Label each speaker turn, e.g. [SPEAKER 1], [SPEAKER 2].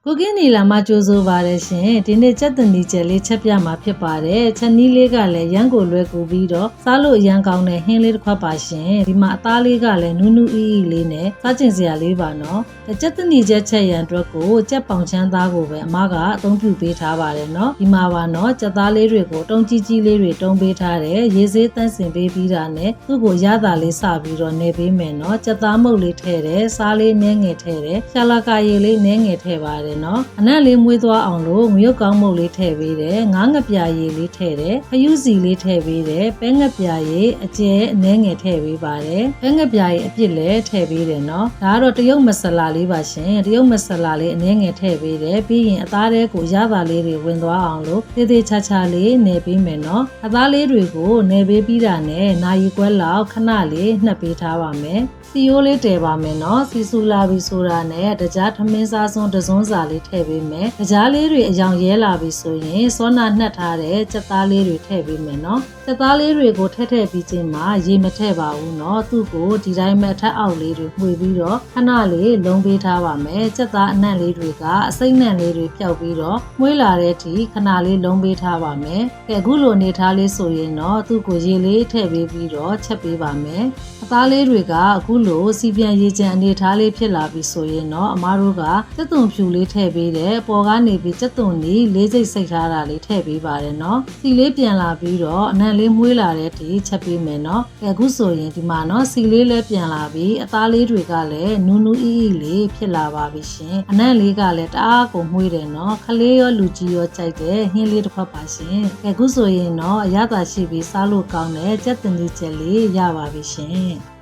[SPEAKER 1] ကိုကင်းနီလာမကြိုးစိုးပါတယ်ရှင်ဒီနေ့ကြက်သွန်နီကျဲလေးချက်ပြမှာဖြစ်ပါတယ်ချက်နီးလေးကလည်းရမ်းကိုလွယ်ကူပြီးတော့စားလို့ရမ်းကောင်းတဲ့ဟင်းလေးတစ်ခွက်ပါရှင်ဒီမှာအသားလေးကလည်းနူးနူးအီးအီးလေးနဲ့စားကျင်စရာလေးပါနော်ကြက်သွန်နီကျဲချက်ရန်အတွက်ကိုကြက်ပေါင်ချမ်းသားကိုပဲအမကအသုံးပြုပေးထားပါတယ်နော်ဒီမှာပါနော်ကြက်သားလေးတွေကိုတုံးကြီးကြီးလေးတွေတုံးပေးထားတယ်ရေစေးတန့်စင်ပေးပြီးတာနဲ့သူ့ကိုရတာလေးစပြီးတော့နေပေးမယ်နော်ကြက်သားမုတ်လေးထည့်တယ်စားလေးနည်းငယ်ထည့်တယ်ရှာလာကာရည်လေးနည်းငယ်ထည့်ပါတယ်နော်အနက်လေးမွေးသွားအောင်လို့ငရုတ်ကောင်းမုတ်လေးထည့်ပေးတယ်ငါးငပြာရည်လေးထည့်တယ်ခရုစီလေးထည့်ပေးတယ်ပဲငပြာရည်အကျဲအနည်းငယ်ထည့်ပေးပါတယ်ပဲငပြာရည်အပြစ်လည်းထည့်ပေးတယ်နော်ဒါကတော့တရုတ်မဆလာလေးပါရှင်တရုတ်မဆလာလေးအနည်းငယ်ထည့်ပေးတယ်ပြီးရင်အသားလေးကိုရတာလေးတွေဝင်သွားအောင်လို့သေးသေးချာချာလေးနယ်ပေးမယ်နော်အသားလေးတွေကိုနယ်ပေးပြီးတာနဲ့နာရီခွဲလောက်ခဏလေးနှက်ပေးထားပါမယ်စီယိုးလေးတည်ပါမယ်နော်စီဆူလာပြီဆိုတာနဲ့တကြားထမင်းစားစွန်းတစွန်းစာလေးထည့်ပေးမယ်တကြားလေးတွေအယောင်ရဲလာပြီဆိုရင်စောနာနှက်ထားတဲ့ကြက်သားလေးတွေထည့်ပေးမယ်နော်ကြက်သားလေးတွေကိုထည့်ပြီးချင်းမှာရေမထည့်ပါဘူးနော်သူ့ကိုဒီတိုင်းမဲ့ထက်အောက်လေးတွေမှွေပြီးတော့ခဏလေးလုံးပေးထားပါမယ်ကြက်သားအနံ့လေးတွေကအစိမ့်နံ့လေးတွေပျောက်ပြီးတော့မွေးလာတဲ့အထိခဏလေးလုံးပေးထားပါမယ်ကဲအခုလိုနေထားလေးဆိုရင်တော့သူ့ကိုရေလေးထည့်ပေးပြီးတော့ချက်ပေးပါမယ်အသားလေးတွေကအခုလိုစီပြန်ရေချံအနေထားလေးဖြစ်လာပြီဆိုရင်တော့အမားတို့ကကြက်သွန်ဖြူလေးထည့်ပေးတယ်ပေါ်ကနေပြီးကြက်သွန်နီလေးစိတ်စိတ်ထားတာလေးထည့်ပေးပါတယ်နော်စီလေးပြန်လာပြီးတော့အနံ့လေးမွေးလာတဲ့အထိချက်ပေးမယ်နော်အခုဆိုရင်ဒီမှာနော်စီလေးလည်းပြန်လာပြီးအသားလေးတွေကလည်းနူးနူးအီးအီးလေးဖြစ်လာပါပြီရှင်အနံ့လေးကလည်းတအားကိုမွေးတယ်နော်ခလေးရောလူကြီးရောကြိုက်တယ်ဟင်းလေးတစ်ခွက်ပါရှင်အခုဆိုရင်တော့အရသာရှိပြီးစားလို့ကောင်းတဲ့ကြက်သွန်နီကျက်လေးရပါပြီရှင်